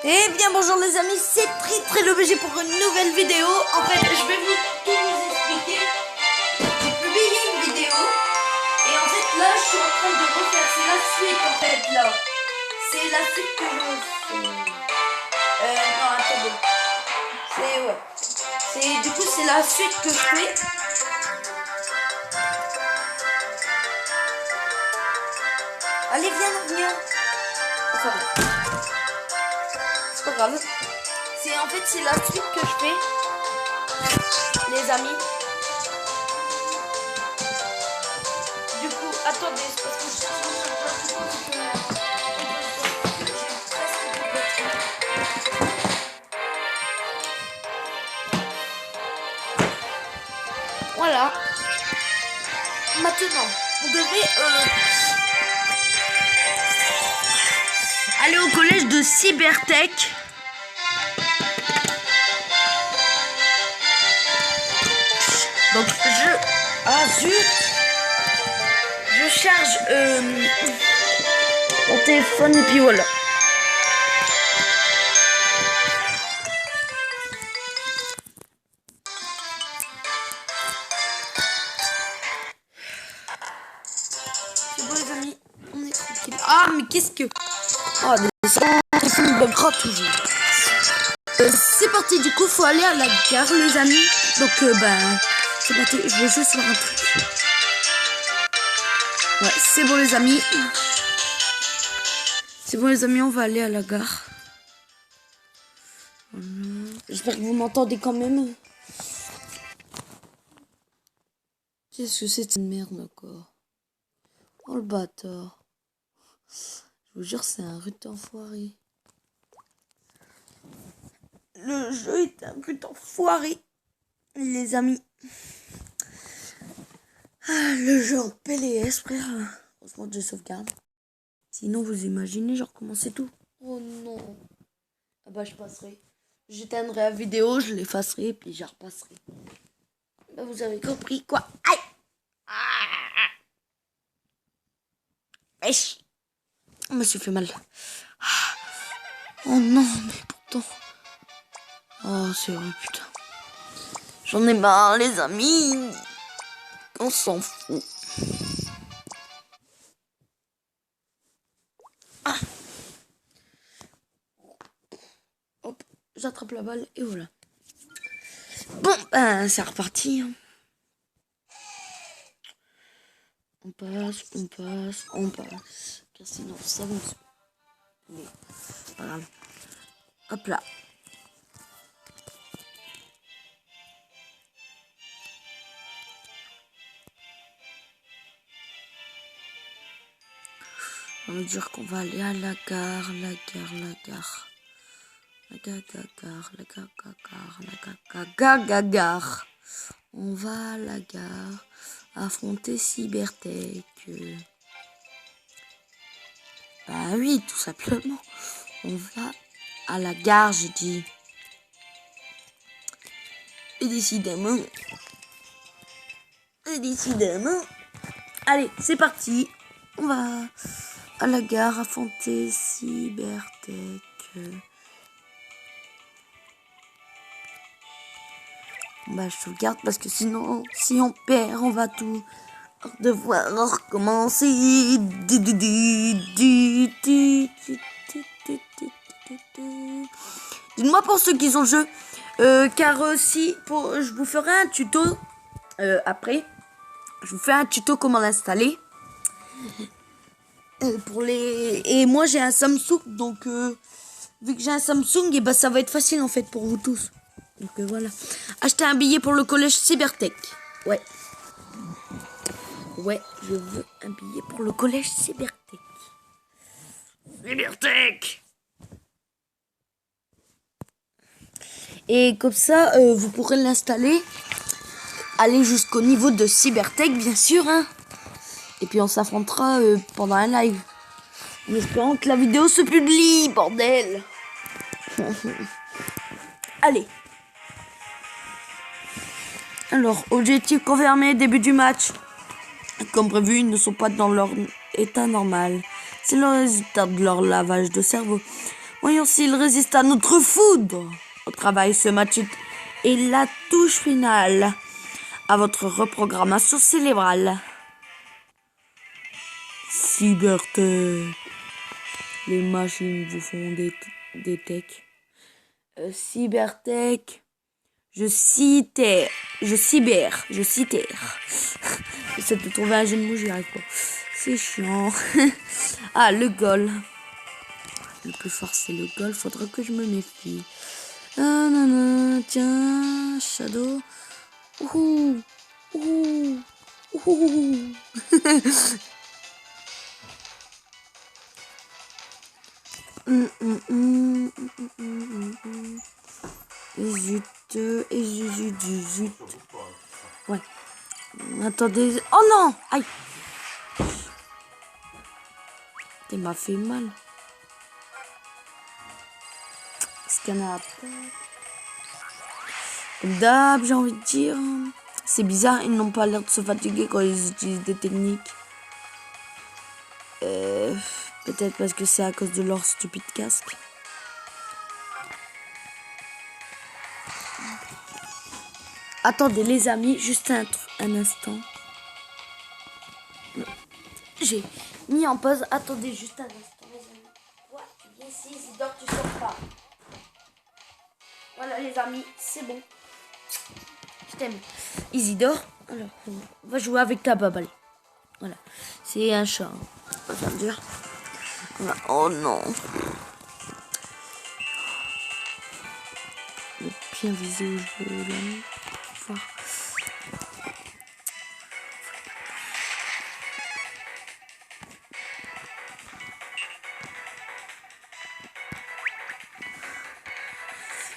Eh bien bonjour les amis, c'est très le BG pour une nouvelle vidéo. En fait, je vais tout vous expliquer. J'ai publié une vidéo et en fait là je suis en train de refaire, c'est la suite en fait là. C'est la suite que je fais. Non attendez. Du coup c'est la suite que je fais. Allez viens. Enfin bon. C'est pas grave. C'est la suite que je fais, les amis. Du coup, attendez, c'est parce que je voilà. Maintenant, on devait aller au collège de Cybertech. Donc je charge mon téléphone et puis voilà. C'est bon les amis, on est tranquille. Ah mais qu'est-ce que... Oh des buggera toujours. C'est parti, du coup faut aller à la gare les amis. Donc c'est parti, je veux juste faire un truc. Ouais, c'est bon les amis. C'est bon les amis, on va aller à la gare. J'espère que vous m'entendez quand même. Qu'est-ce que c'est cette merde encore? Oh le bâtard. Je vous jure, c'est un rude enfoiré. Le jeu est un rude enfoiré, les amis. Ah, le jeu en PLS, frère. Franchement, je sauvegarde. Sinon, vous imaginez, je recommençais tout. Oh non. Ah bah, je passerai. J'éteindrai la vidéo, je l'effacerai, et puis je repasserai. Bah, vous avez compris, quoi. Aïe. Wesh. Je me suis fait mal. Oh non, mais pourtant... Oh, c'est vrai, putain. J'en ai marre, les amis. On s'en fout. Ah. Hop, j'attrape la balle et voilà. Bon, c'est reparti. On passe. Car sinon, ça va se... Mais, voilà. Hop là. On va dire qu'on va aller à la gare. On va à la gare affronter Cybertech. Bah oui, tout simplement. On va à la gare, j'ai dit. Et décidément. Allez, c'est parti. On va à la gare affronter Cybertech. Bah, je sauvegarde parce que sinon, si on perd, on va tout devoir recommencer. Dites-moi pour ceux qui ont le jeu, car si je vous ferai un tuto après. Je vous fais un tuto comment l'installer. Et moi j'ai un Samsung, donc vu que j'ai un Samsung, et ça va être facile en fait pour vous tous. Donc voilà. Acheter un billet pour le collège Cybertech. Ouais, je veux un billet pour le collège Cybertech. Et comme ça, vous pourrez l'installer. Aller jusqu'au niveau de Cybertech, bien sûr. Hein. Et puis on s'affrontera pendant un live. En espérant que la vidéo se publie, bordel. Allez. Alors, objectif confirmé, début du match. Comme prévu, ils ne sont pas dans leur état normal. C'est le résultat de leur lavage de cerveau. Voyons s'il résiste à notre foudre. Au travail, ce match est la touche finale à votre reprogrammation cérébrale. Cybertech. Les machines vous font des techs. Cybertech. Je cyber. J'essaie de trouver un jeu de mots, j'y arrive pas. C'est chiant. Ah, le goal. Le plus fort, c'est le goal. Faudra que je me méfie. Ah, non, tiens, Shadow. Ouh. Ouh. Ouh. Zut. Ouais. Attendez. Oh non! Aïe! Il m'a fait mal. Scanner à terre. Comme d'hab, j'ai envie de dire. C'est bizarre, ils n'ont pas l'air de se fatiguer quand ils utilisent des techniques. Peut-être parce que c'est à cause de leur stupide casque. Attendez les amis, juste un instant. J'ai mis en pause. Attendez juste un instant les amis. Ouais, tu viens ici, Isidore, tu sors pas. Voilà les amis, c'est bon. Je t'aime. Isidore, alors, on va jouer avec ta baballe. Voilà, c'est un chat. On va dire. Voilà. Oh non. Le bien visé au jeu là. Voir.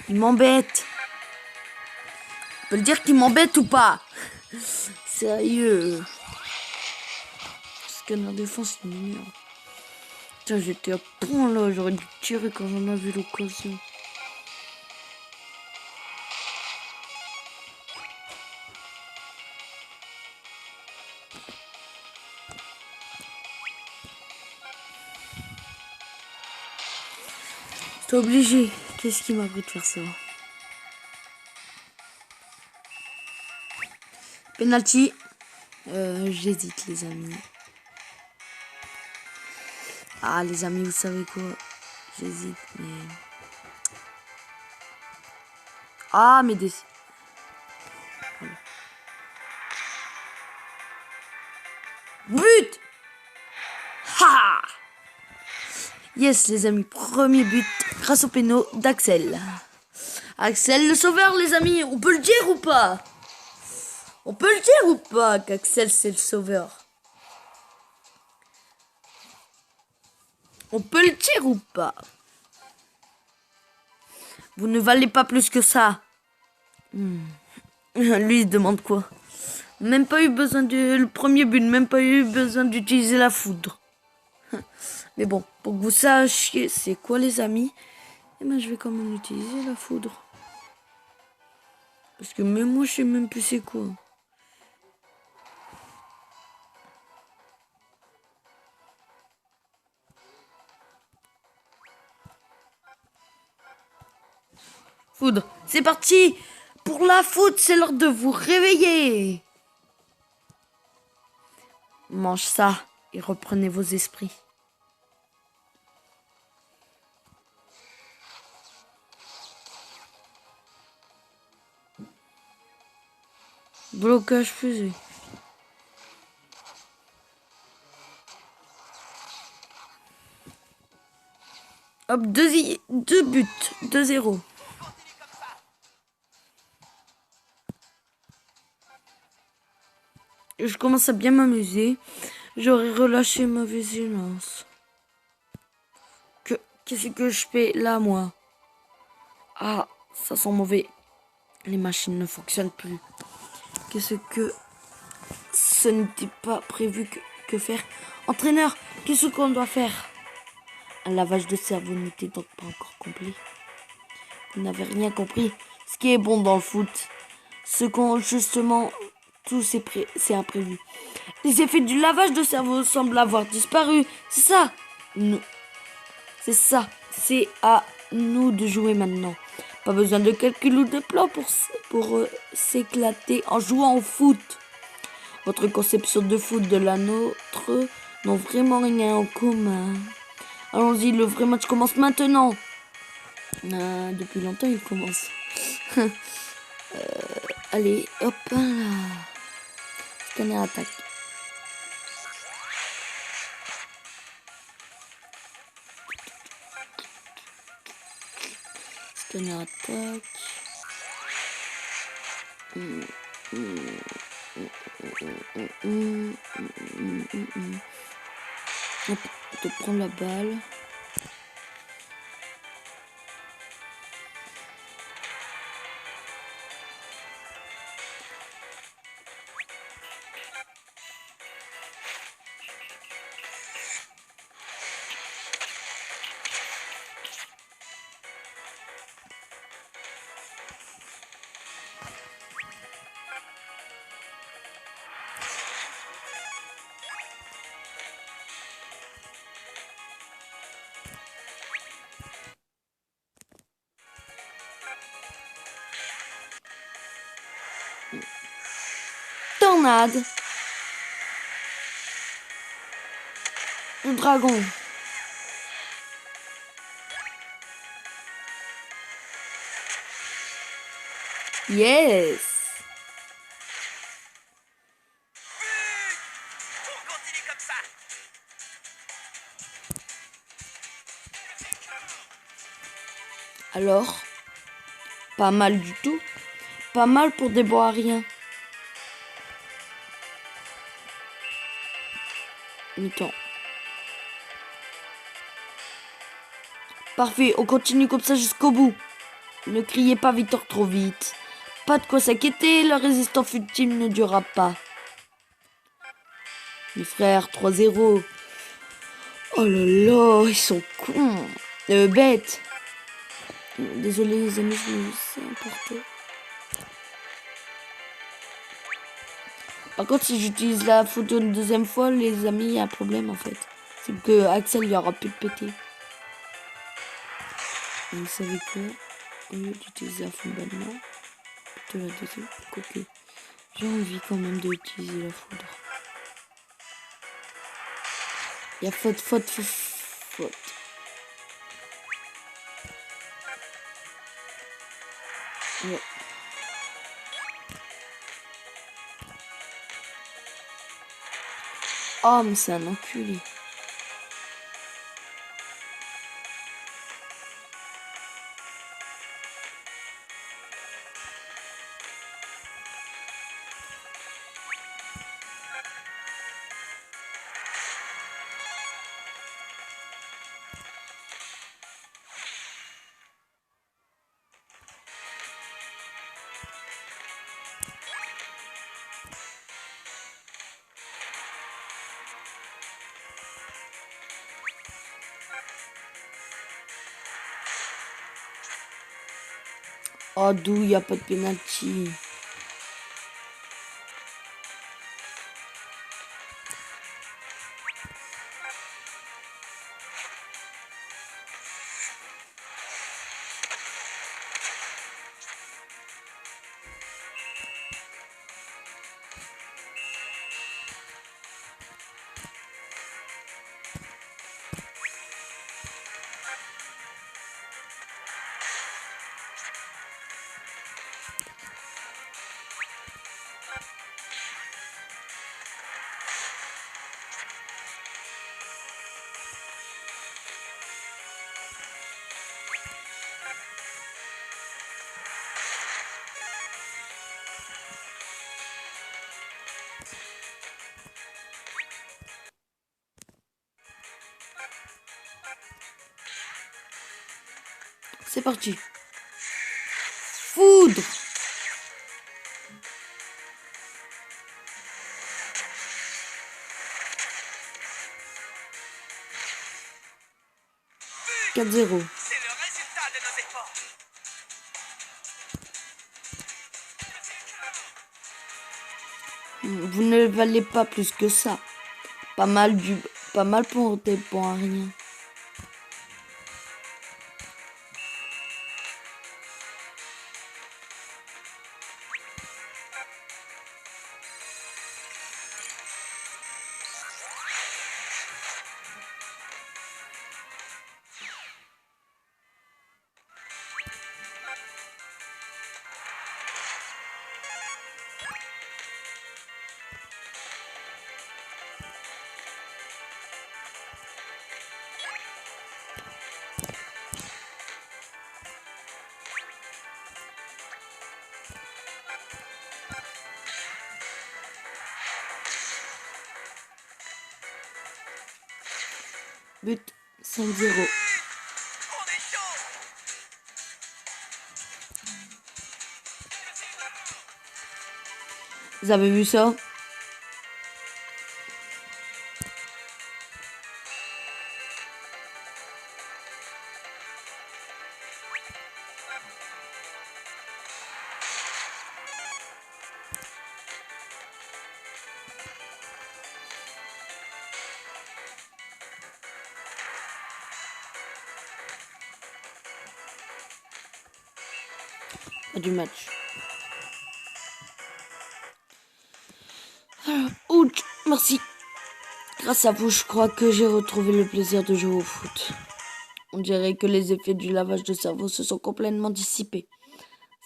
Il m'embête. On peut le dire qu'il m'embête ou pas? Sérieux. Scanner défense, il m'énerve. Tiens, j'étais à point là, j'aurais dû tirer quand j'en avais l'occasion. J'étais obligé. Qu'est-ce qui m'a pris de faire ça? Penalty. J'hésite les amis. Ah les amis, vous savez quoi? J'hésite mais... Ah mais des... Voilà. But! Ha! Yes les amis, premier but grâce au péno d'Axel. Axel le sauveur les amis, on peut le dire ou pas? On peut le dire ou pas qu'Axel c'est le sauveur? On peut le dire ou pas? Vous ne valez pas plus que ça. Lui il demande quoi? Même pas eu besoin le premier but, même pas eu besoin d'utiliser la foudre. Mais bon, pour que vous sachiez c'est quoi les amis, eh ben, je vais quand même utiliser la foudre. Parce que même moi je sais même plus c'est quoi. Foudre, c'est parti! Pour la foudre, c'est l'heure de vous réveiller! Mange ça et reprenez vos esprits. Blocage fusée. Hop, deux buts, 2-0. Je commence à bien m'amuser. J'aurais relâché ma vigilance. Qu'est-ce que je fais là, moi? Ah, ça sent mauvais. Les machines ne fonctionnent plus. Qu'est-ce que... Ce n'était pas prévu que faire. Entraîneur, qu'est-ce qu'on doit faire? Un lavage de cerveau n'était donc pas encore complet. Vous n'avez rien compris. Ce qui est bon dans le foot, ce qu'on justement... Tout c'est imprévu. Les effets du lavage de cerveau semblent avoir disparu. C'est ça. Non. C'est ça. C'est à nous de jouer maintenant. Pas besoin de calcul ou de plan pour s'éclater en jouant au foot. Votre conception de foot de la nôtre n'ont vraiment rien en commun. Allons-y, le vrai match commence maintenant. Depuis longtemps, il commence. Allez, hop là. Scanner attaque. Scanner attaque. Hop, on te prend la balle. Tornade. Le dragon. Yes. On continue comme ça. Alors, pas mal du tout. Pas mal pour des bois à rien. Mi-temps. Parfait, on continue comme ça jusqu'au bout. Ne criez pas Victor trop vite. Pas de quoi s'inquiéter, la résistance ultime ne durera pas. Mes frères, 3-0. Oh là là, ils sont cons. Bêtes. Désolé les amis, je me suis emporté. Par contre, si j'utilise la photo une deuxième fois, les amis, il y a un problème en fait. C'est que Axel, il y aura plus de pété. Et vous savez quoi? Au lieu d'utiliser la foudre maintenant, plutôt la deuxième. Quoique, j'ai envie quand même d'utiliser la foudre. Il y a faute. Ouais. Oh, mais c'est un enculé. Oh, d'où il n'y a pas de penalty. C'est parti. Foudre. C'est 4-0. le résultat de nos efforts. Vous ne valez pas plus que ça. Pas mal pour des points à rien. But 5-0. On est chaud. Vous avez vu ça? Du match. Alors, ouch, merci. Grâce à vous, je crois que j'ai retrouvé le plaisir de jouer au foot. On dirait que les effets du lavage de cerveau se sont complètement dissipés.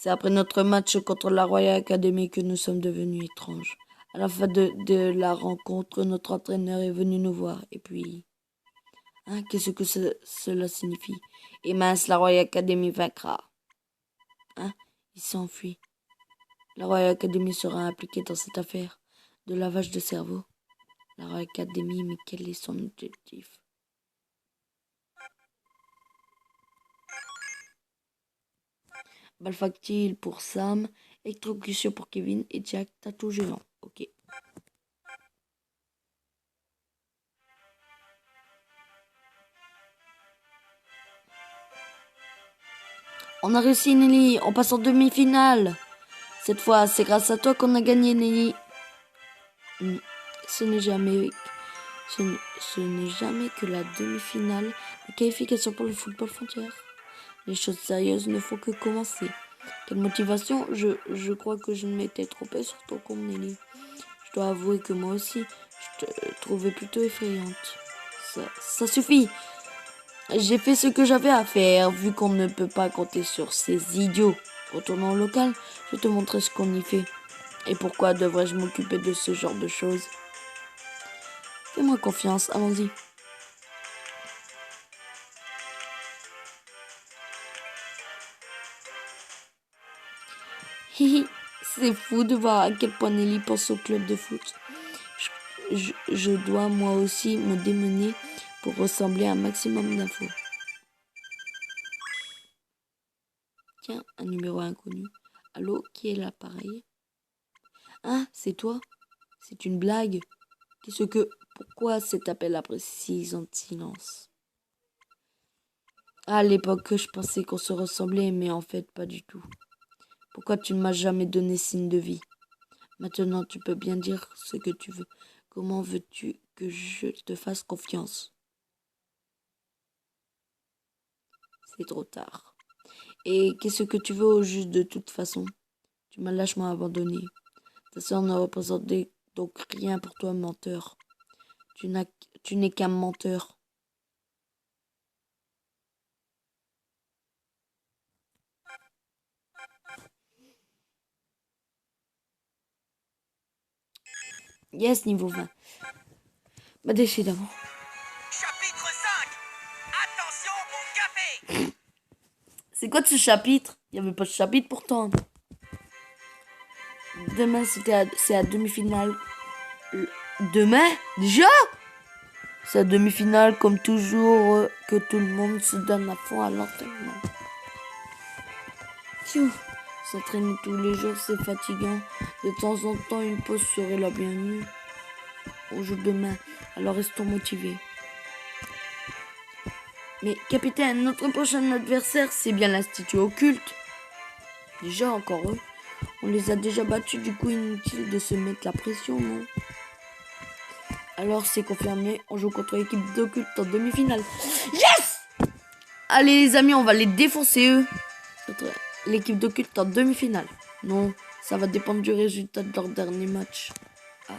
C'est après notre match contre la Royal Academy que nous sommes devenus étranges. À la fin de la rencontre, notre entraîneur est venu nous voir. Et puis... Hein, qu'est-ce que cela signifie? Et mince, la Royal Academy vaincra. Hein? Il s'enfuit. La Royal Academy sera impliquée dans cette affaire de lavage de cerveau. La Royal Academy, mais quel est son objectif? Balle factile pour Sam, électrocution pour Kevin et Jack, tatou géant. Ok. On a réussi, Nelly. On passe en demi-finale. Cette fois, c'est grâce à toi qu'on a gagné, Nelly. Ce n'est jamais que la demi-finale de qualification pour le football frontière. Les choses sérieuses ne font que commencer. Quelle motivation? Je crois que je ne m'étais trompée sur ton compte, Nelly. Je dois avouer que moi aussi, je te trouvais plutôt effrayante. Ça suffit. J'ai fait ce que j'avais à faire. Vu qu'on ne peut pas compter sur ces idiots. Retournons au local, je vais te montrer ce qu'on y fait. Et pourquoi devrais-je m'occuper de ce genre de choses? Fais-moi confiance, allons-y. Hihi, c'est fou de voir à quel point Nelly pense au club de foot. Je dois moi aussi me démener pour ressembler à un maximum d'infos. Tiens, un numéro inconnu. Allô, qui est l'appareil? Ah, c'est toi? C'est une blague? Pourquoi cet appel après 6 ans de silence? À l'époque, je pensais qu'on se ressemblait, mais en fait, pas du tout. Pourquoi tu ne m'as jamais donné signe de vie? Maintenant, tu peux bien dire ce que tu veux. Comment veux-tu que je te fasse confiance? C'est trop tard. Et qu'est-ce que tu veux au juste de toute façon? Tu m'as lâchement abandonné. Ta sœur ne représente donc rien pour toi, menteur. Tu n'es qu'un menteur. Yes, niveau 20. Bah, décidément. Chapitre 5. Attention au café. C'est quoi de ce chapitre? Il n'y avait pas de chapitre pourtant. Demain, c'est la demi-finale. Demain? Déjà? C'est la demi-finale, comme toujours, que tout le monde se donne à fond à l'entraînement. Pfiou, s'entraîner tous les jours, c'est fatigant. De temps en temps, une pause serait la bienvenue. On joue demain, alors restons motivés. Mais capitaine, notre prochain adversaire, c'est bien l'Institut Occulte. Déjà, encore eux. On les a déjà battus, du coup inutile de se mettre la pression, non? Alors c'est confirmé, on joue contre l'équipe d'Occulte en demi-finale. Yes! Allez les amis, on va les défoncer eux. L'équipe d'Occulte en demi-finale. Non, ça va dépendre du résultat de leur dernier match. Ah.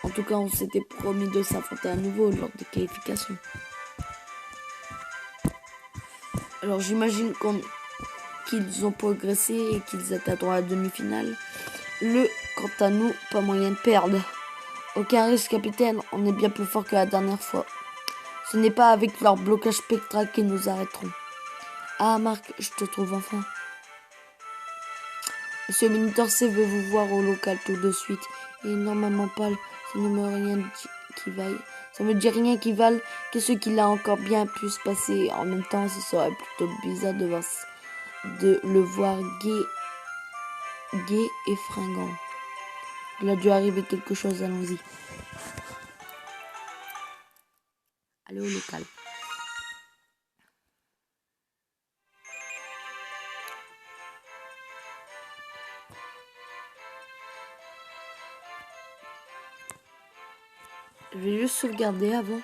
En tout cas, on s'était promis de s'affronter à nouveau lors des qualifications. Alors j'imagine qu'ils ont progressé et qu'ils atteindront la demi-finale. Quant à nous, pas moyen de perdre. Aucun risque, capitaine, on est bien plus fort que la dernière fois. Ce n'est pas avec leur blocage spectral qu'ils nous arrêteront. Ah, Marc, je te trouve enfin. Monsieur Minitor C veut vous voir au local tout de suite. Il est normalement pâle, ça ne me rien qui vaille. Ça me dit rien qui valent que ce qu'il a encore bien pu se passer. En même temps, ce serait plutôt bizarre de le voir gai et fringant. Il a dû arriver quelque chose, allons-y. Allez au local. Je vais juste sauvegarder avant.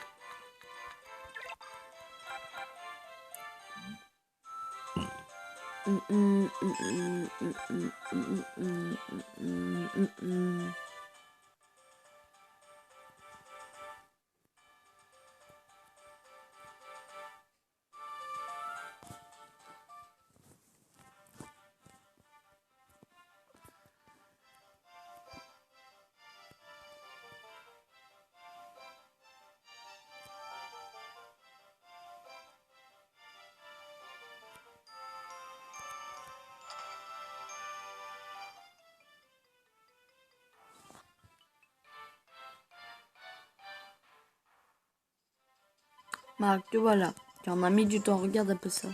Marc, te voilà. Tu en as mis du temps, regarde un peu ça.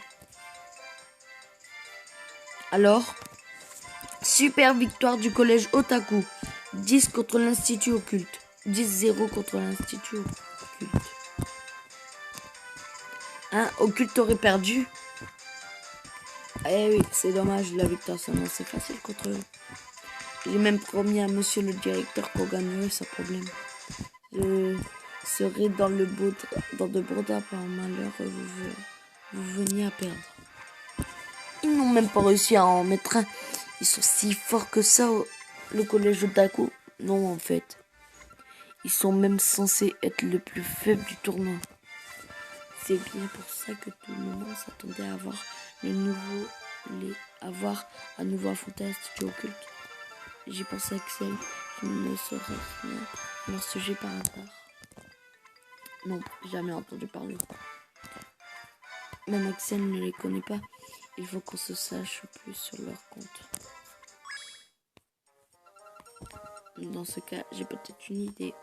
Alors, super victoire du collège Otaku. 10 contre l'Institut Occulte. 10-0 contre l'Institut Occulte. Hein, Occulte aurait perdu. Eh oui, c'est dommage, la victoire s'annonçait facile contre eux. J'ai même promis à monsieur le directeur qu'on gagnerait sans problème. Je serai dans de beaux draps par malheur, vous veniez à perdre. Ils n'ont même pas réussi à en mettre un. Ils sont si forts que ça, le collège Otaku. Non, en fait. Ils sont même censés être le plus faible du tournoi. C'est bien pour ça que tout le monde s'attendait à avoir à nouveau affronter l'Institut Occulte. J'ai pensé à Axel, qui ne saurait rien à leur sujet par hasard. Non, jamais entendu parler. Même Axel ne les connaît pas. Il faut qu'on se sache plus sur leur compte. Dans ce cas, j'ai peut-être une idée.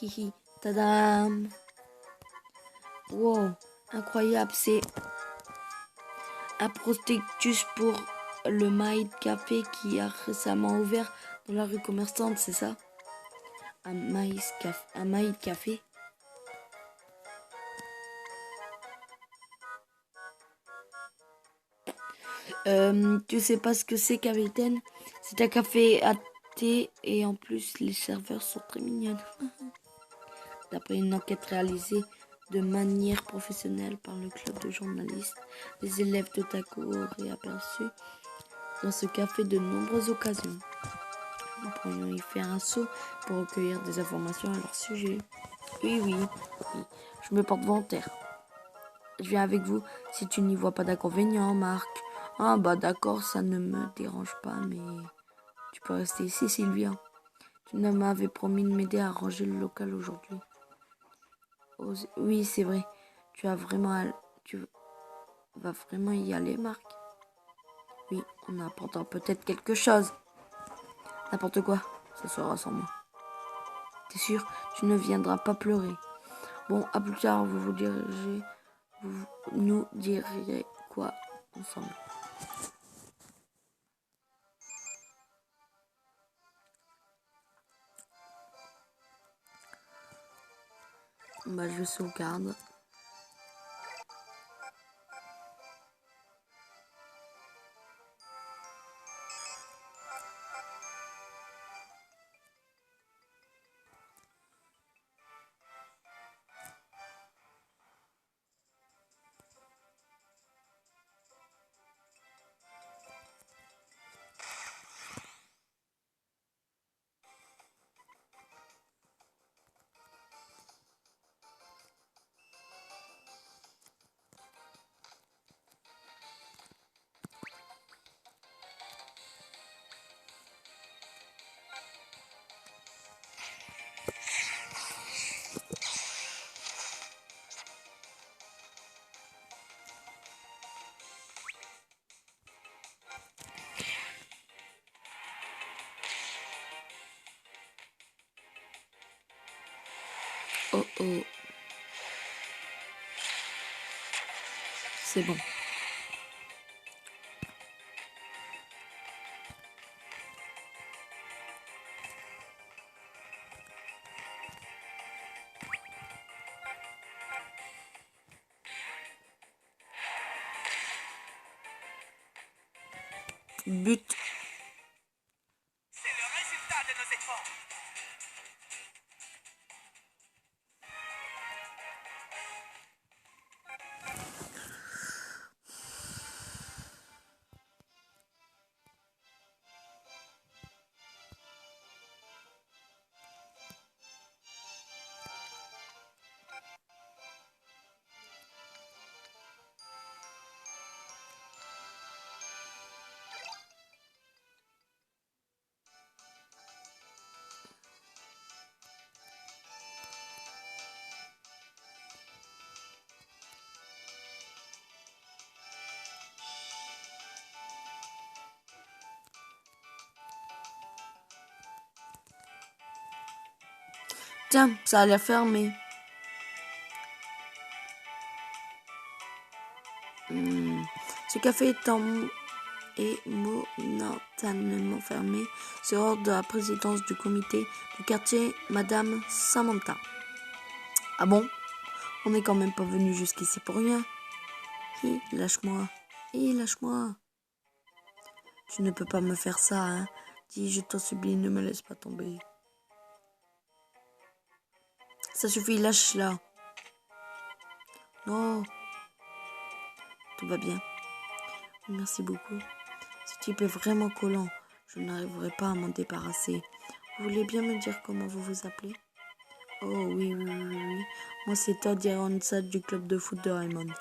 Hihi, tadam! Wow, incroyable, c'est un prospectus pour le Maïd Café qui a récemment ouvert dans la rue commerçante, c'est ça? Un Maïd Café? Tu sais pas ce que c'est, capitaine? C'est un café à thé et en plus les serveurs sont très mignonnes. D'après une enquête réalisée de manière professionnelle par le club de journalistes, les élèves d'Otaku auraient aperçu dans ce café de nombreuses occasions. Nous pourrions y faire un saut pour recueillir des informations à leur sujet. Oui, je me porte volontaire. Je viens avec vous si tu n'y vois pas d'inconvénient, Marc. Ah bah d'accord, ça ne me dérange pas, mais tu peux rester ici, Sylvia. Tu m'avais promis de m'aider à ranger le local aujourd'hui. Oh, oui, c'est vrai. Tu vas vraiment y aller, Marc? Oui, en apportant peut-être quelque chose. N'importe quoi, ce sera sans moi. T'es sûr? Tu ne viendras pas pleurer. Bon, à plus tard, vous nous direz quoi ensemble. Bah, je sauvegarde. oh oh. C'est bon. But. C'est le résultat de nos efforts. Tiens, ça a l'air fermé. Ce café est momentanément fermé sur ordre de la présidence du comité du quartier, Madame Samantha. Ah bon? On n'est quand même pas venu jusqu'ici pour rien. Lâche-moi. Lâche-moi. Tu ne peux pas me faire ça, hein. Dis, je t'en supplie, ne me laisse pas tomber. Ça suffit, lâche-la. Non. Tout va bien. Merci beaucoup. Ce type est vraiment collant. Je n'arriverai pas à m'en débarrasser. Vous voulez bien me dire comment vous vous appelez? Oh oui. Moi c'est Todd Ironside du club de foot de Raymond.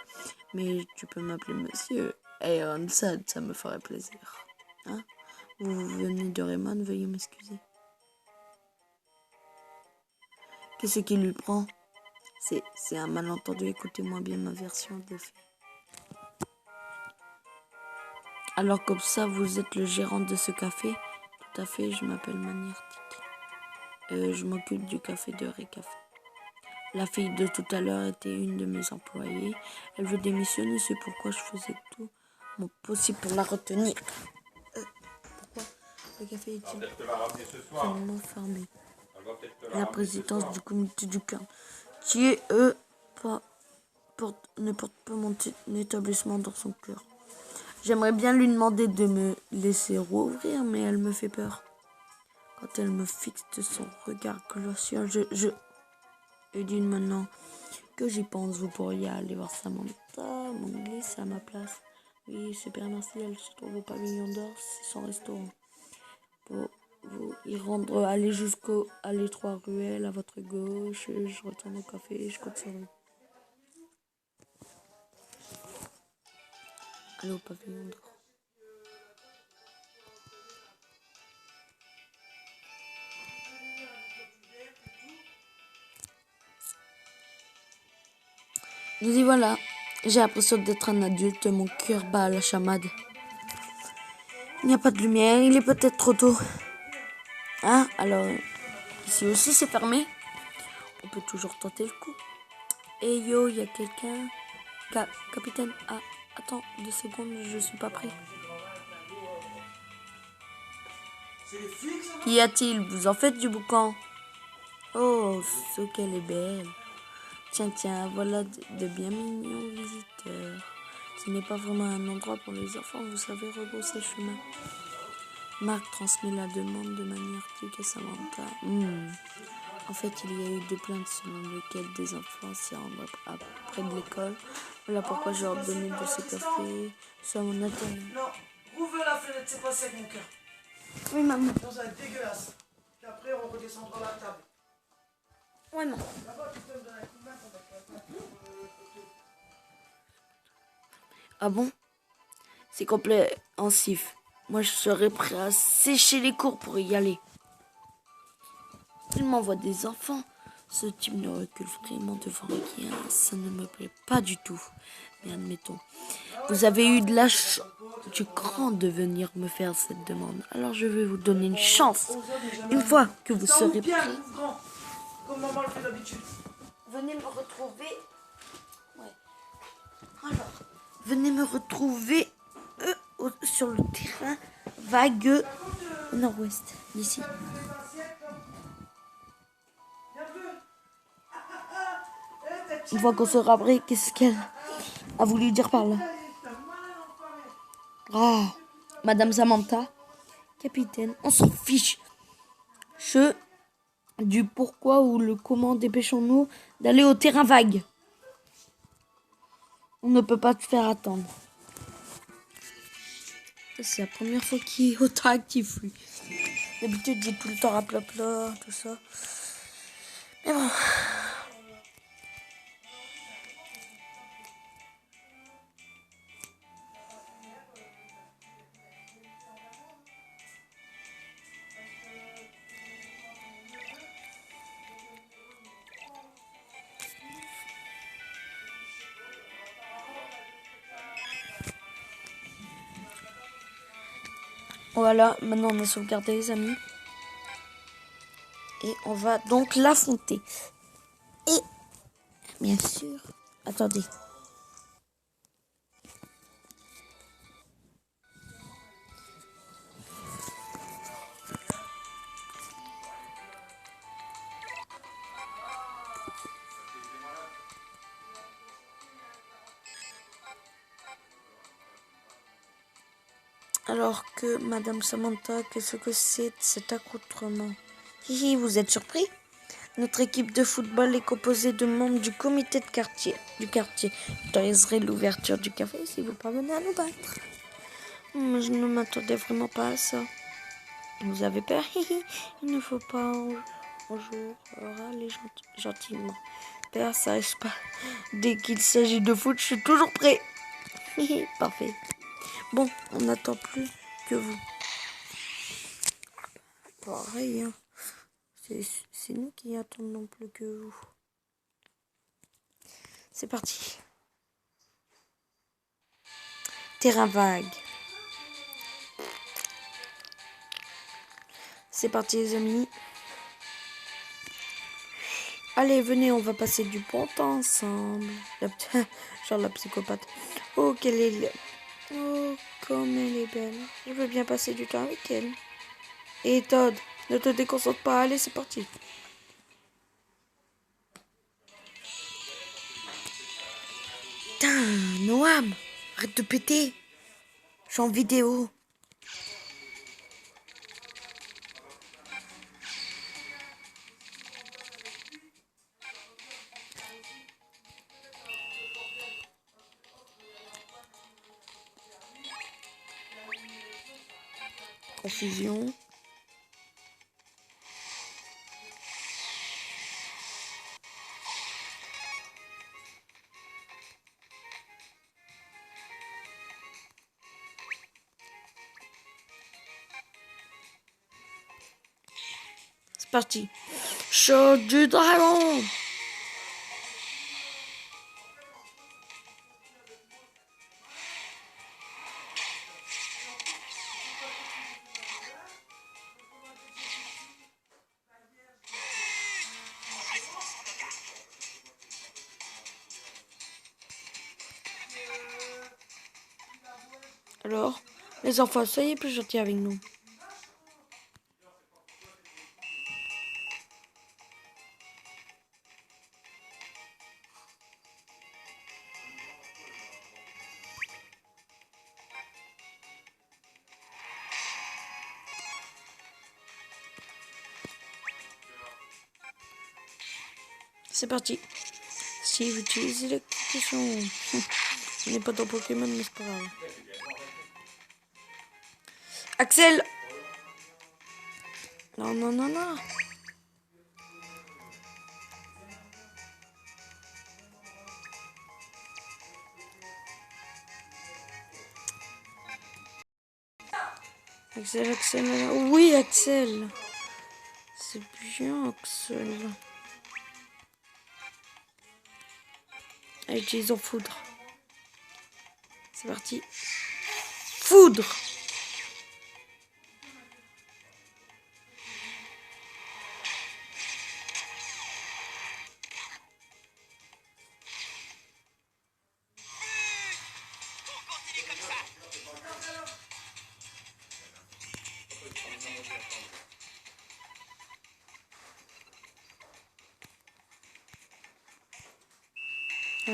Mais tu peux m'appeler monsieur Ironside, ça me ferait plaisir. Hein? Vous venez de Raymond, veuillez m'excuser. Qu'est-ce qui lui prend? C'est un malentendu, écoutez-moi bien ma version des faits. Alors comme ça, vous êtes le gérant de ce café? Tout à fait, je m'appelle Maniartic. Je m'occupe du café de Récafé. La fille de tout à l'heure était une de mes employées. Elle veut démissionner, c'est pourquoi je faisais tout mon possible pour la retenir. Pourquoi le café est-il seulement fermé? La présidence du comité du quartier, ne porte pas mon établissement dans son cœur. J'aimerais bien lui demander de me laisser rouvrir, mais elle me fait peur. Quand elle me fixe de son regard glacial, Et dites maintenant que j'y pense, vous pourriez aller voir Samantha, m'anglais, c'est à ma place. Oui, super, merci, elle se trouve au pavillon d'or, c'est son restaurant. Pour vous y rendre, allez à l'étroit ruelle à votre gauche, je retourne au café, je compte sur vous. Allez au pavillon d'or. Nous y voilà. J'ai l'impression d'être un adulte, mon cœur bat à la chamade. Il n'y a pas de lumière, il est peut-être trop tôt. Ah, alors, ici aussi c'est fermé. On peut toujours tenter le coup. Eh yo, il y a quelqu'un? Capitaine, ah, attends 2 secondes, je suis pas prêt. Qu'y a-t-il? Vous en faites du boucan? Oh, ce qu'elle est belle. Tiens, voilà de bien mignons visiteurs. Ce n'est pas vraiment un endroit pour les enfants, vous savez, rebrousser chemin. Marc transmet la demande de manière tique à Samantha. En fait, il y a eu des plaintes selon lesquelles des enfants s'y rendent après de l'école. Voilà pourquoi j'ai ordonné de ce café soit mon atelier. Non, rouvre la fenêtre, c'est passé avec mon cœur. Oui, maman. Non, ça va être dégueulasse. Puis après, on redescendra la table. Ouais, non. Là-bas, tu peux me donner un coup de main pour mettre la table. Ah bon? C'est compréhensif. Moi, je serais prêt à sécher les cours pour y aller. Il m'envoie des enfants. Ce type ne recule vraiment devant rien. Ça ne me plaît pas du tout. Mais admettons. Vous avez eu de la chance du grand de venir me faire cette demande. Alors je vais vous donner une chance. Une fois que vous serez prêt. Comme maman le fait d'habitude. venez me retrouver. Ouais. Alors, venez me retrouver sur le terrain vague au nord-ouest, d'ici. Une fois qu'on sera prêt, qu'est-ce qu'elle a voulu dire par là? Ah, Madame Samantha, capitaine, on s'en fiche. Du pourquoi ou le comment, dépêchons-nous d'aller au terrain vague. On ne peut pas te faire attendre. C'est la première fois qu'il est autant actif, lui. D'habitude, il est tout le temps raplapla, tout ça. Mais bon. Voilà, maintenant on a sauvegardé les amis. Et on va donc l'affronter. Et, bien sûr, attendez. Alors que Madame Samantha, qu'est-ce que c'est cet accoutrement? Hihi, vous êtes surpris? Notre équipe de football est composée de membres du comité de quartier. J'autoriserai l'ouverture du café si vous parvenez à nous battre. Je ne m'attendais vraiment pas à ça. Vous avez peur? Il ne faut pas en jouer râler gentiment. Père, ça reste pas. Dès qu'il s'agit de foot, je suis toujours prêt. Parfait. Bon, on n'attend plus que vous. Pareil, hein. C'est nous qui attendons plus que vous. C'est parti. Terrain vague. C'est parti les amis. Allez, venez, on va passer du bon temps ensemble. Genre la psychopathe. Oh, quelle est... Oh, comme elle est belle. Je veux bien passer du temps avec elle. Et Todd, ne te déconcentre pas. Allez, c'est parti. Putain, Noam, arrête de péter. Je suis en vidéo. Confusion. C'est parti. Show du dragon. Alors, les enfants, soyez plus gentils avec nous. C'est parti. Si vous utilisez l'électrocution. Ce n'est pas ton Pokémon, mais c'est pas grave. Axel! Non, non, non, non. Axel, Axel. Oui, Axel. C'est bien, Axel. Allez, utilisons foudre. C'est parti. Foudre!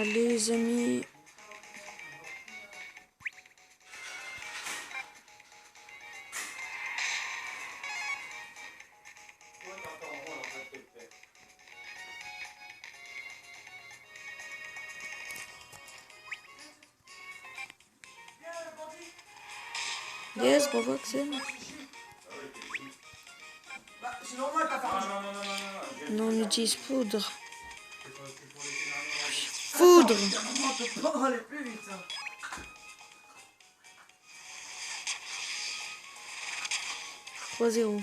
Allez les amis. Yes, bravo Axel. Bah, c'est normal, t'as fait un Non, on utilise poudre. Foudre. on peut pas aller plus vite. Hein. 3-0.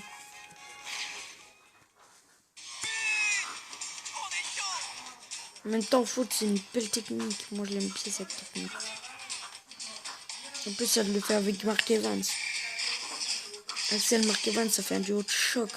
En même temps, foot, c'est une belle technique. Moi, je l'aime bien cette technique. En plus, ça le fait avec Mark Evans. Axel, Mark Evans, ça fait un duo de choc.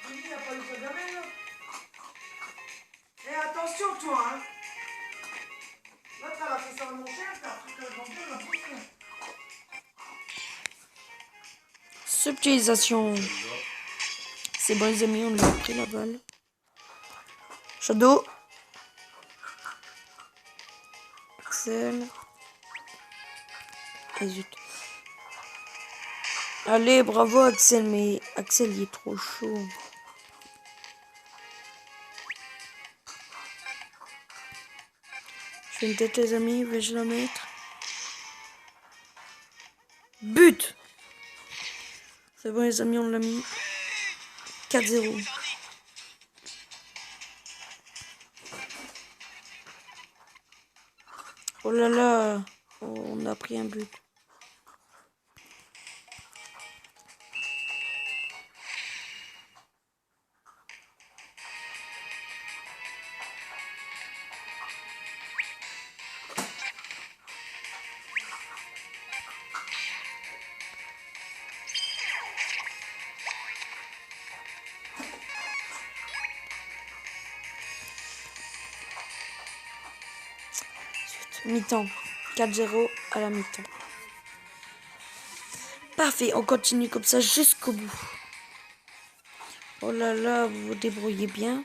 Denis, y'a pas eu ça jamais, là. Eh, attention, toi, hein. Là, t'as la fait ça à mon chef, t'as pris que le vampire, la poussé. Subtilisation. C'est bon, les amis, on lui a pris la balle. Shadow. Axel. Ah, zut. Allez, bravo Axel, mais Axel, il est trop chaud. Je fais une tête, les amis, vais-je la mettre? But! C'est bon, les amis, on l'a mis. 4-0. Oh là là, on a pris un but. Mi-temps. 4-0 à la mi-temps. Parfait, on continue comme ça jusqu'au bout. Oh là là, vous vous débrouillez bien.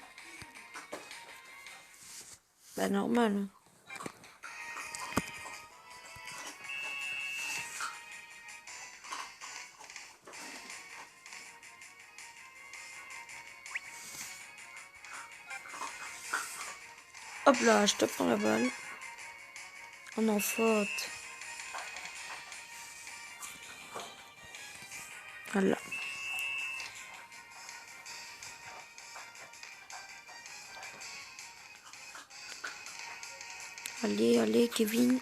Bah normal. Hop là, je tape dans la balle. On en faute. Voilà. Allez, allez, Kevin.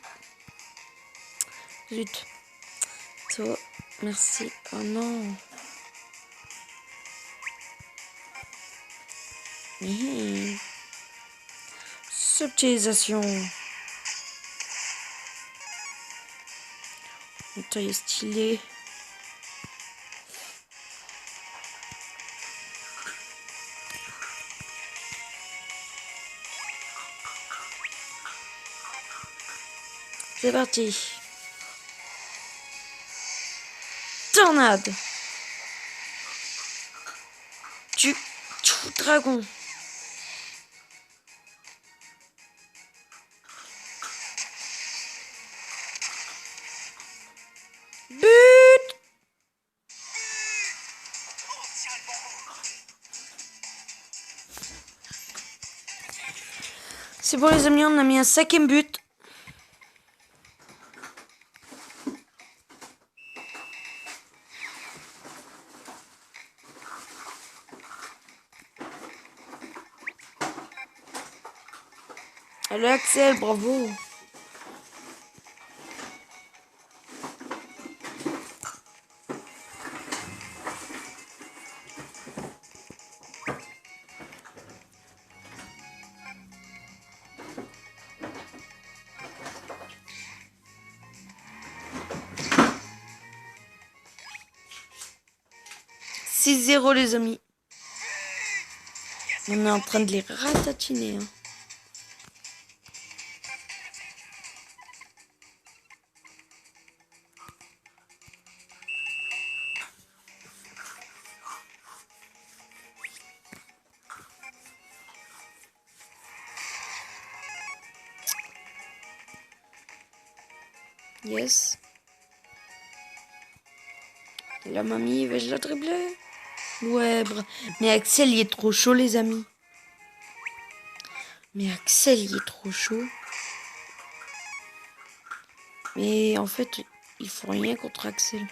Zut. Toi, merci. Oh non. Subtilisation. Le taille est stylé. C'est parti. Tornade. Tu dragon. But. C'est bon les amis, on a mis un 5e but. Allez Axel, bravo. 6-0 les amis. On est en train de les ratatiner. Hein. Yes. La mamie, vais-je la dribbler? Ouais, mais Axel, il est trop chaud, les amis. Mais Axel, il est trop chaud. Mais en fait, il faut rien contre Axel.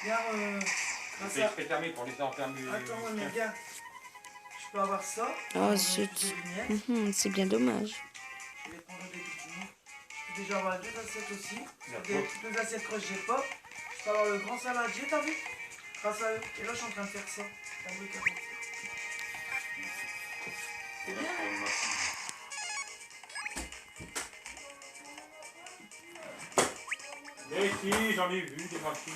Regarde, C'est exprès fermé pour les enfermer. attends, mais regarde. Je peux avoir ça. Oh, zut. C'est bien dommage. Je vais prendre des bidons. Je peux déjà avoir 2 assiettes aussi. Deux assiettes que j'ai pas. Je peux avoir le grand saladier, t'as vu? Grâce à eux. Et là, je suis en train de faire ça. T'as vu, c'est bien. Mais si, j'en ai vu des machines.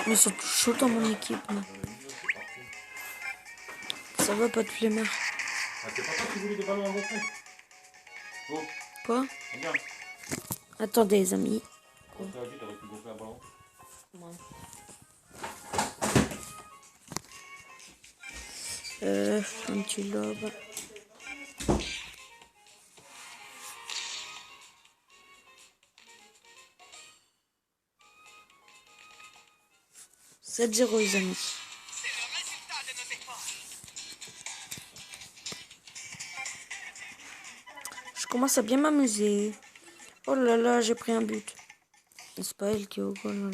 Mais ils sont tous chauds dans mon équipe. Moi. Ça va pas tous les mères. Ah, c'est pas toi qui voulais des ballons à gonfler. Oh, Quoi? regarde. Attendez les amis. Oh, t'aurais dit, t'aurais pu gonfler un ballon. Un petit lobe. « 7-0 les amis. C'est le résultat de nos efforts. Je commence à bien m'amuser. Oh là là, j'ai pris un but. Et c'est pas elle qui est au goal.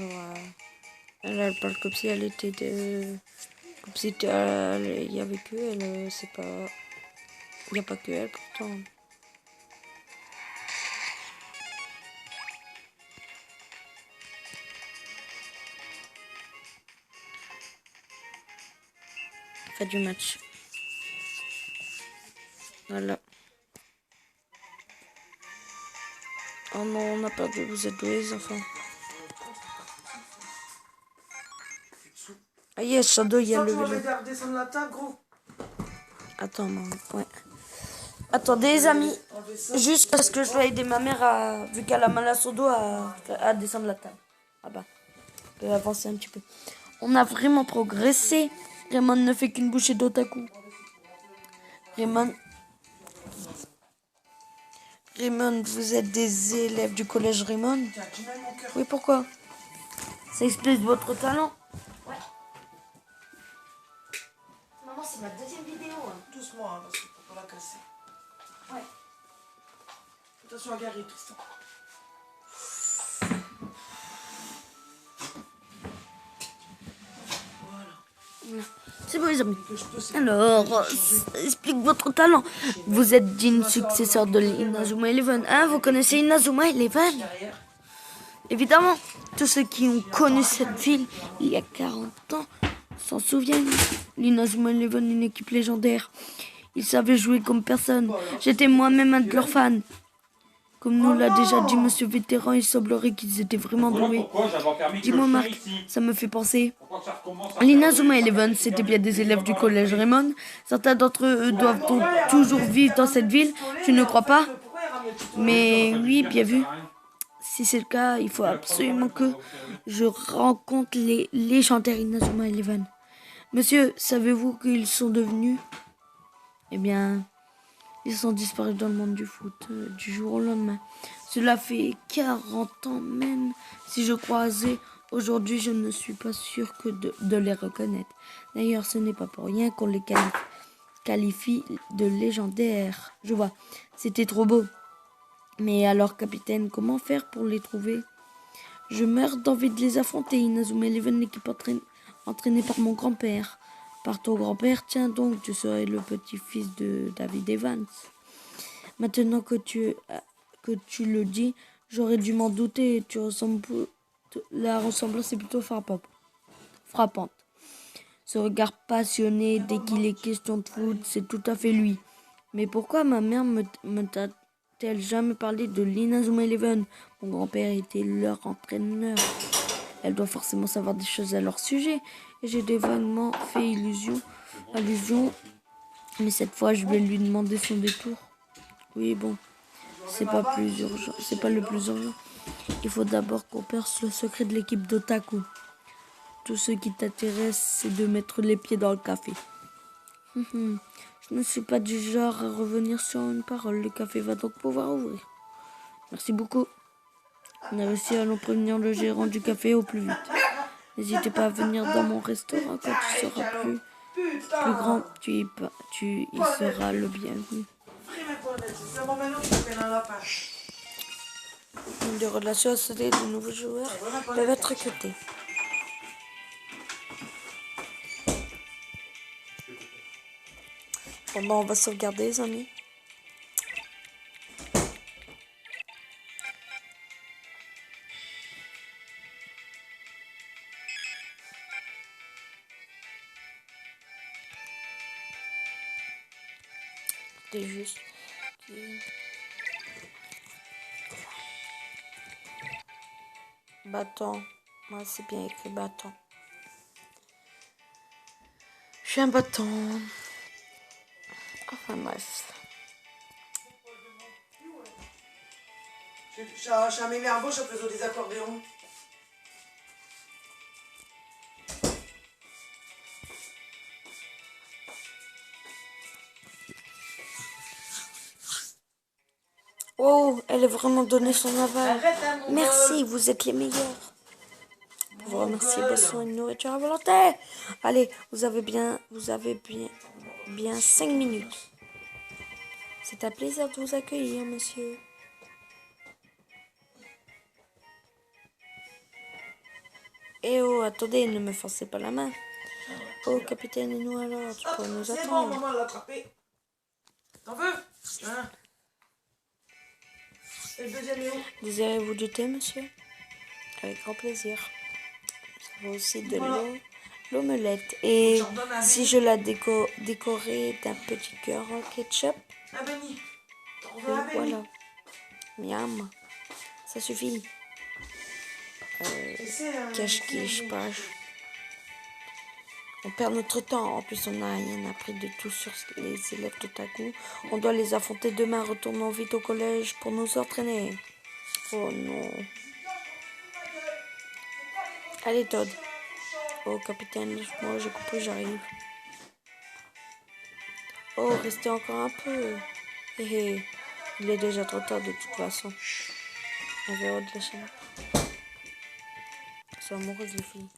Alors, elle parle comme si elle était de... Comme si il y avait que elle. C'est pas... Il n'y a pas que elle pourtant. Fin du match. Voilà. Oh non, on a perdu. Vous êtes doués les enfants. Ah yes, Shadow, il y a Ça, le tu vas vélo. m'aider à redescendre la table, gros. Attends, maman. Ouais. Attendez les amis. Enlever ça. Juste parce que je dois aider ma mère à, vu qu'elle a mal à son dos, à descendre la table. Ah bah, on peut avancer un petit peu. On a vraiment progressé. Raymond ne fait qu'une bouchée d'otaku. Raymond, vous êtes des élèves du collège Raymond? Tiens, tu mets mon cœur. Oui, pourquoi? Ça explique votre talent. Ouais. Maman, c'est ma deuxième vidéo. Hein. Doucement, hein, parce qu'il faut pas la casser. Ouais. Attention à Gary, Tristan. Voilà. C'est bon les amis. Que je peux, c'est- Alors, ça explique votre talent. Vous êtes digne successeur de Inazuma Eleven. Hein, vous connaissez Inazuma Eleven? Derrière. Évidemment, tous ceux qui ont connu cette ville il y a 40 ans s'en souviennent. L'Inazuma Eleven, une équipe légendaire. Ils savaient jouer comme personne. J'étais moi-même un de leurs fans. Comme nous l'a déjà dit Monsieur Vétéran, il semblerait qu'ils étaient vraiment Voilà doués. pourquoi j'avais permis que Dis-moi je Marc, sois ici. ça me fait penser. Pourquoi que ça recommence à L'Inazuma faire- Eleven, c'était bien des élèves du collège Raymond. Certains d'entre eux doivent toujours vivre dans cette ville. Je ne crois pas. Pourquoi il ramène tout Mais oui, bien vu. Si c'est le cas, il faut absolument que je rencontre les légendaires Inazuma Eleven. Monsieur, savez-vous qu'ils sont devenus? Eh bien, ils sont disparus dans le monde du foot du jour au lendemain. Cela fait 40 ans même. Si je croisais aujourd'hui, je ne suis pas sûr que de les reconnaître. D'ailleurs, ce n'est pas pour rien qu'on les qualifie de légendaires. Je vois, c'était trop beau. Mais alors, capitaine, comment faire pour les trouver? Je meurs d'envie de les affronter. Inazuma Eleven, l'équipe entraînée par mon grand-père. Par ton grand-père, tiens donc, tu serais le petit-fils de David Evans. Maintenant que tu le dis, j'aurais dû m'en douter. La ressemblance est plutôt frappante. Ce regard passionné dès qu'il est question de foot, c'est tout à fait lui. Mais pourquoi ma mère me t'a-t-elle jamais parlé de l'Inazuma Eleven? Mon grand-père était leur entraîneur. Elle doit forcément savoir des choses à leur sujet. Et j'ai vaguement fait allusion. Mais cette fois, je vais lui demander son détour. Oui, bon, c'est pas plus urgent. C'est pas le plus urgent. Il faut d'abord qu'on perce le secret de l'équipe d'Otaku. Tout ce qui t'intéresse, c'est de mettre les pieds dans le café. Je ne suis pas du genre à revenir sur une parole. Le café va donc pouvoir ouvrir. Merci beaucoup. On a réussi à prévenir le gérant du café au plus vite. N'hésitez pas à venir dans mon restaurant quand tu seras plus grand. Tu y seras le bienvenu. C'est bon, maintenant je fais dans la page. Des relations à sauter de nouveaux joueurs peuvent être recrutés. Bon, ben, on va sauvegarder, les amis. C'était juste. Bâton. Moi, c'est bien écrit bâton. Je suis un bâton. Enfin, bref. J'ai mis en bouche, je faisais des accordéons. Oh, elle a vraiment donné son aval. Arrête, hein, mon Merci, vous êtes les meilleurs. Pour vous remercier, besoin une nourriture à volonté. Allez, vous avez bien 5 minutes. C'est un plaisir de vous accueillir, monsieur. Eh oh, attendez, ne me forcez pas la main. Oh, capitaine, et nous alors, tu peux nous C'est bon, attendre. maman l'a attrapé. T'en veux? Hein? Et le deuxième est où? Désirez-vous du thé, monsieur? Avec grand plaisir. Nous avons aussi de l'omelette. Et si je la décorais d'un petit cœur en ketchup? Un béni. T'en veux Et un béni? voilà. Miam. Ça suffit. Cache-quiche, page. On perd notre temps. En plus, on n'a rien appris de tout sur les élèves d'Otaku. On doit les affronter demain. Retournons vite au collège pour nous entraîner. Oh non. Allez, Todd. Oh, capitaine, moi j'ai compris, j'arrive. Oh, restez encore un peu. Hé hé. Il est déjà trop tard de toute façon. On verra de la chaîne. Elles sont amoureuses, les filles.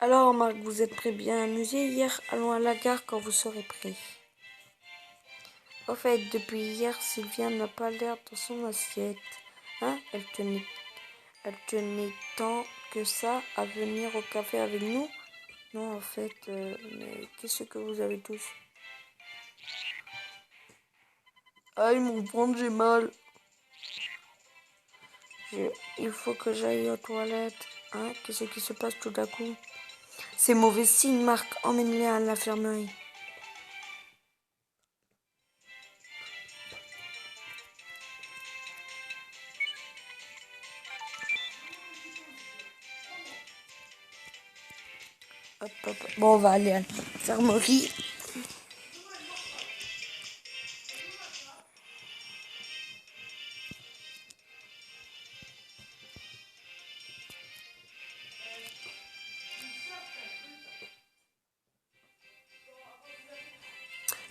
Alors, Marc, vous êtes très bien amusé hier. Allons à la gare quand vous serez prêts. Au fait, depuis hier, Sylvia n'a pas l'air dans son assiette. Hein? Elle tenait tant que ça à venir au café avec nous. Non, en fait, mais qu'est-ce que vous avez tous? Aïe, mon ventre, j'ai mal. Il faut que j'aille aux toilettes. Hein? Qu'est-ce qui se passe tout à coup? C'est mauvais signe, Marc. Emmène-les à l'infirmerie. Hop, hop. Bon, on va aller à l'infirmerie.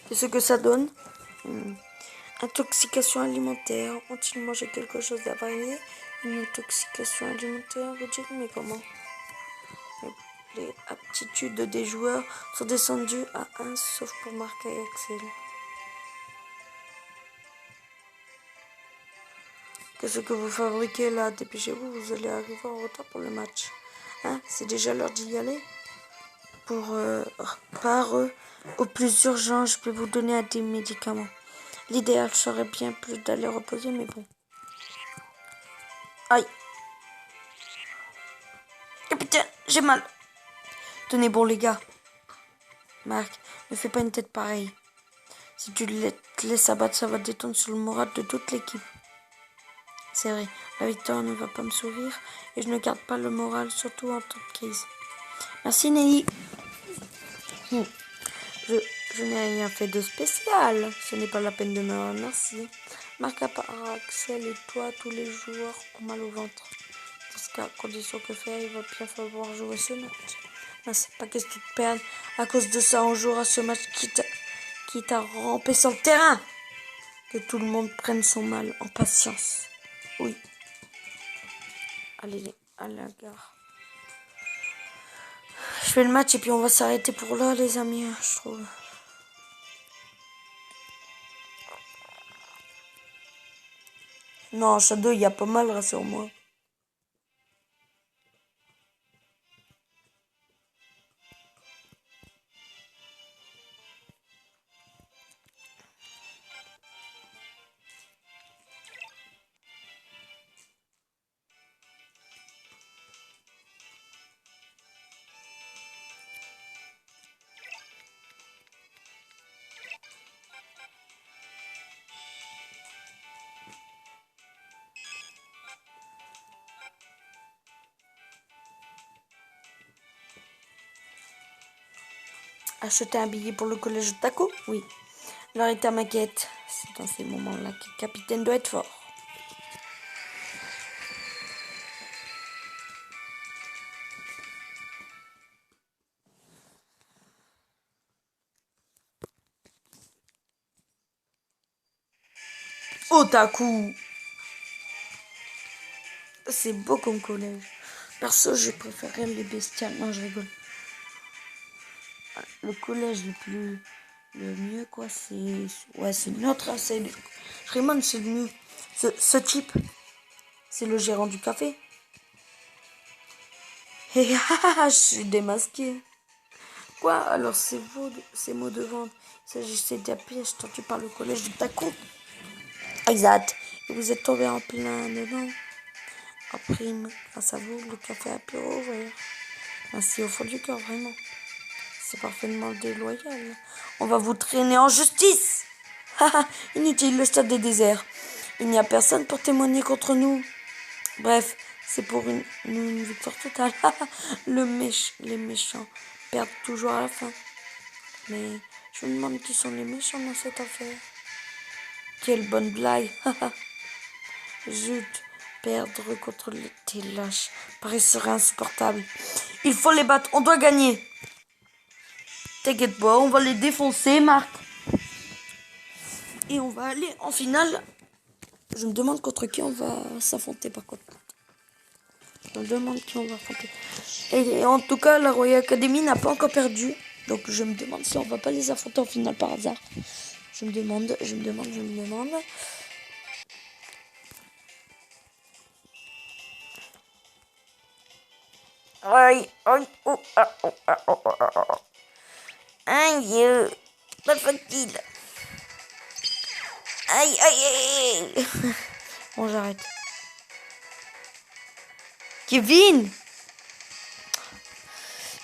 Qu'est-ce que ça donne? Intoxication alimentaire. Ont-ils mangé quelque chose d'avarié? Une intoxication alimentaire, vous dites, mais comment? Les aptitudes des joueurs sont descendues à 1, sauf pour Marc et Axel. Qu'est-ce que vous fabriquez là? Dépêchez-vous, vous allez arriver en retard pour le match. Hein? C'est déjà l'heure d'y aller? Au plus urgent, je peux vous donner des médicaments. L'idéal serait bien plus d'aller reposer, mais bon. Aïe! Capitaine, j'ai mal. Tenez bon les gars. Marc, ne fais pas une tête pareille. Si tu te laisses abattre, ça va détendre sur le moral de toute l'équipe. C'est vrai, la victoire ne va pas me sourire et je ne garde pas le moral, surtout en temps de crise. Merci Nelly. Je n'ai rien fait de spécial. Ce n'est pas la peine de me remercier. Marc, à part Axel et toi, tous les joueurs ont mal au ventre. Dans ce cas, condition que faire, il va bien falloir jouer ce match. Ah, c'est pas question de perdre. À cause de ça, on jouera ce match quitte à ramper sur le terrain. Que tout le monde prenne son mal en patience. Oui. Allez, à la gare. Je fais le match et puis on va s'arrêter pour là, les amis, je trouve. Non, Shadow, il y a pas mal, rassure-moi. Acheter un billet pour le collège de Taco? Oui. Alors, est à ma quête. C'est dans ces moments-là que le capitaine doit être fort. Otaku! C'est beau comme collège. Perso, je préférerais les bestiales. Non, je rigole. Le collège le mieux, quoi, c'est... Ouais, c'est notre... C'est... Raymond, c'est le mieux. Ce type, c'est le gérant du café. Et je suis démasqué. Quoi? Alors, ces mots de vente. Il s'agissait d'un piège tendu par le collège de Taco. Exact. Et vous êtes tombé en plein dedans. En prime, grâce à vous, le café a pu rouvrir. Merci au fond du cœur, vraiment. C'est parfaitement déloyal. On va vous traîner en justice. Inutile, le stade est désert. Il n'y a personne pour témoigner contre nous. Bref, c'est pour une victoire totale. Les méchants perdent toujours à la fin. Mais je me demande qui sont les méchants dans cette affaire. Quelle bonne blague. Zut, perdre contre les lâches paraîtrait insupportable. Il faut les battre, on doit gagner. T'inquiète pas, on va les défoncer, Marc. Et on va aller en finale. Je me demande contre qui on va s'affronter, par contre. Je me demande qui on va affronter. Et en tout cas, la Royal Academy n'a pas encore perdu. Donc je me demande si on va pas les affronter en finale par hasard. Je me demande. Aïe, aïe, oh, ah, oh, ah, oh, oh, oh, oh. Aïe, pas facile. Aïe, aïe, aïe. Bon, j'arrête. Kevin!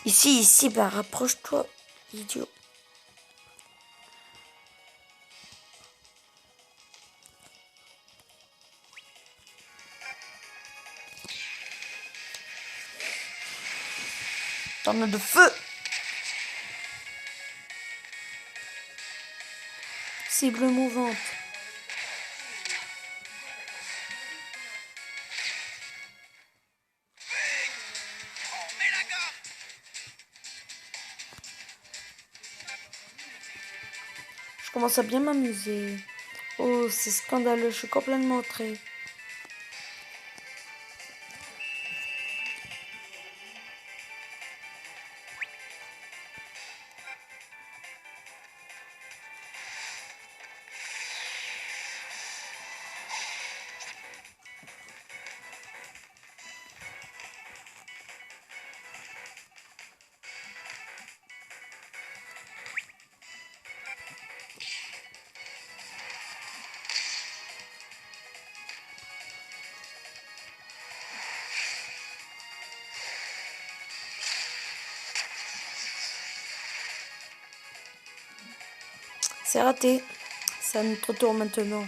Ici, bah rapproche-toi, idiot. T'en as de feu! Cible mouvante. Je commence à bien m'amuser. Oh, c'est scandaleux, je suis complètement outrée. C'est raté. C'est à notre tour maintenant.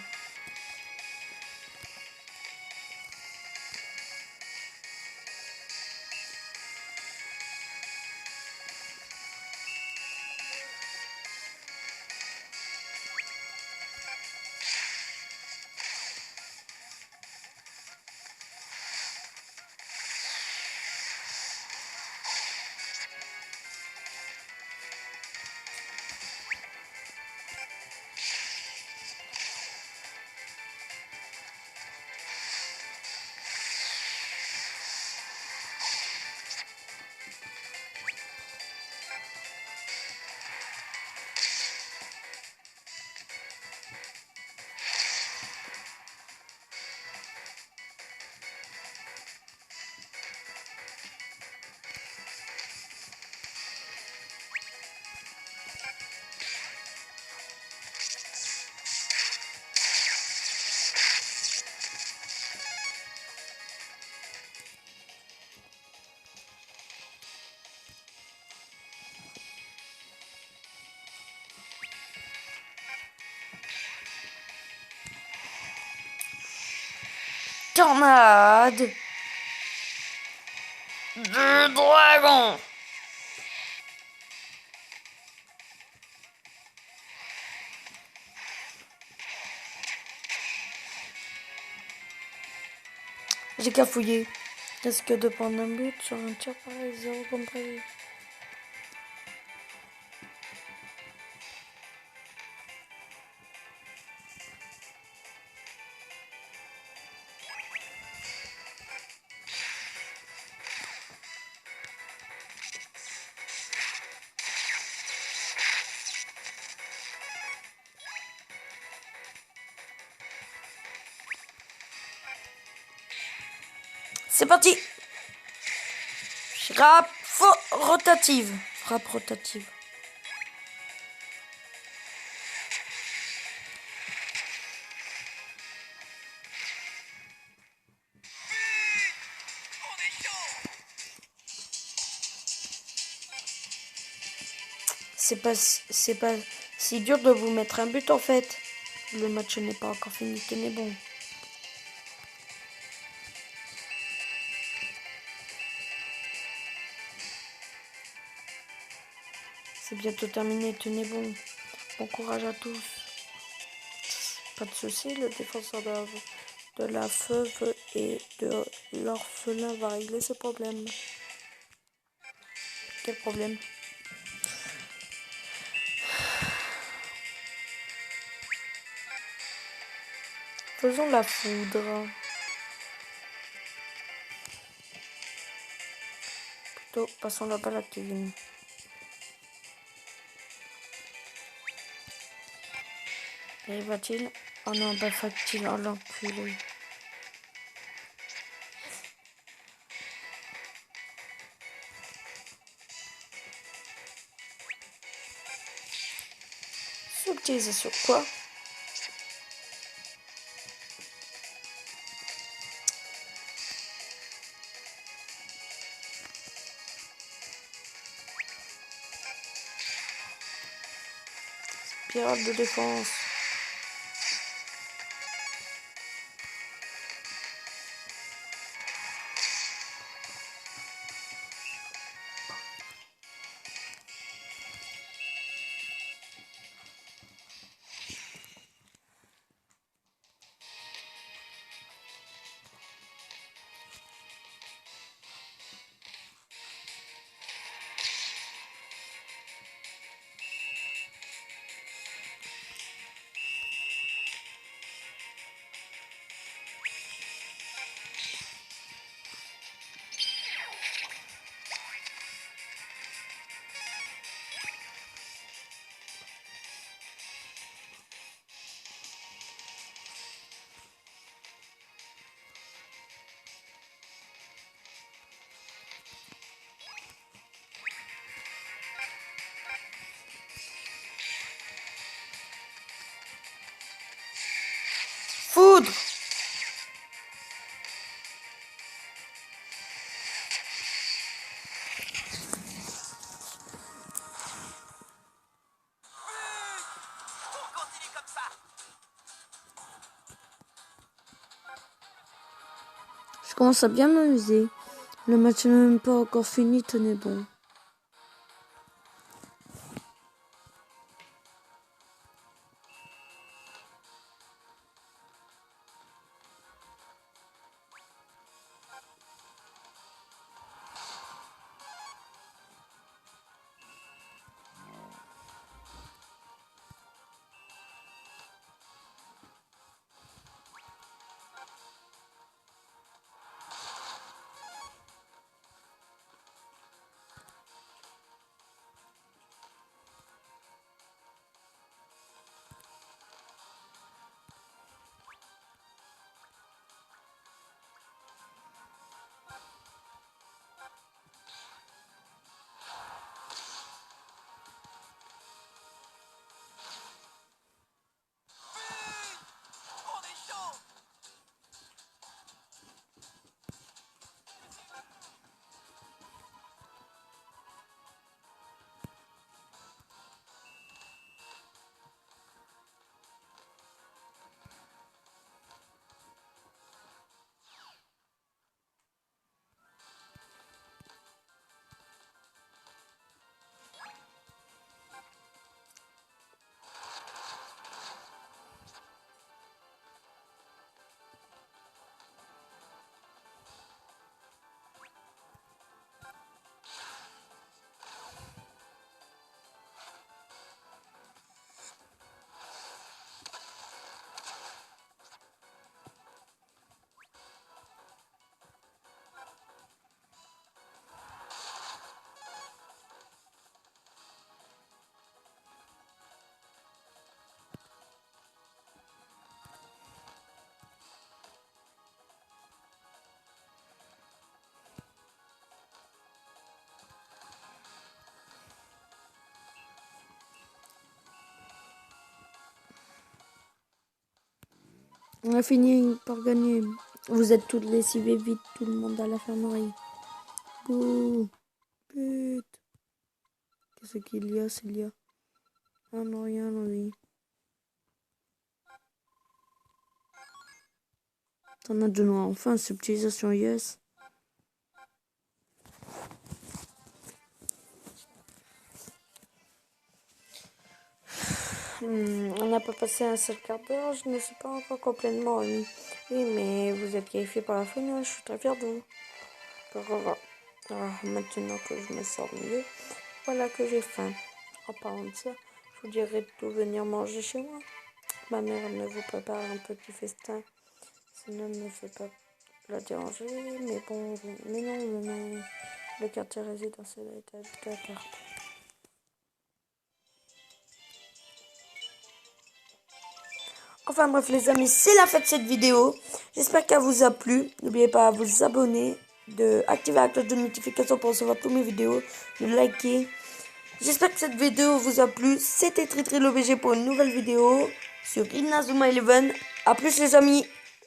Tornade de dragon. J'ai cafouillé. Risque de prendre un but sur un tir pareil, 0 comme prévu. C'est parti. Frappe rotative. Frappe rotative. On est chaud. C'est pas si dur de vous mettre un but en fait. Le match n'est pas encore fini, tenez bon. C'est bientôt terminé, tenez bon. Bon courage à tous. Pas de soucis, le défenseur de la veuve et de l'orphelin va régler ses problèmes. Quel problème? Faisons la foudre. Plutôt, passons la balle à Kevin. Arriva-t-il? Oh non, bah va-t-il en l'enculé. Subtilisation quoi? Spirale de défense. Foudre. commence à bien m'amuser. Le match n'est même pas encore fini, tenez bon. On est chaud. On a fini par gagner. Vous êtes toutes lessivées vite, tout le monde à la fermerie. Bouh. Pute. Qu'est-ce qu'il y a, Célia? Ah non, rien, oui. T'en as de noix, enfin, subtilisation, yes. On n'a pas passé un seul quart d'heure, je ne suis pas encore complètement remis. Oui, mais vous êtes qualifié par la finale, je suis très fière de vous. Alors, maintenant que je me sens mieux, voilà que j'ai faim. En parlant de ça, je vous dirais de venir manger chez moi. Ma mère me vous prépare un petit festin. Sinon, ne me fait pas la déranger. Mais bon, mais non. Le quartier résidentiel a été ajouté à la carte. Enfin bref les amis, c'est la fin de cette vidéo. J'espère qu'elle vous a plu. N'oubliez pas de vous abonner, de activer la cloche de notification pour recevoir toutes mes vidéos, de liker. J'espère que cette vidéo vous a plu. C'était TriTriLOBG pour une nouvelle vidéo sur Inazuma Eleven. A plus les amis.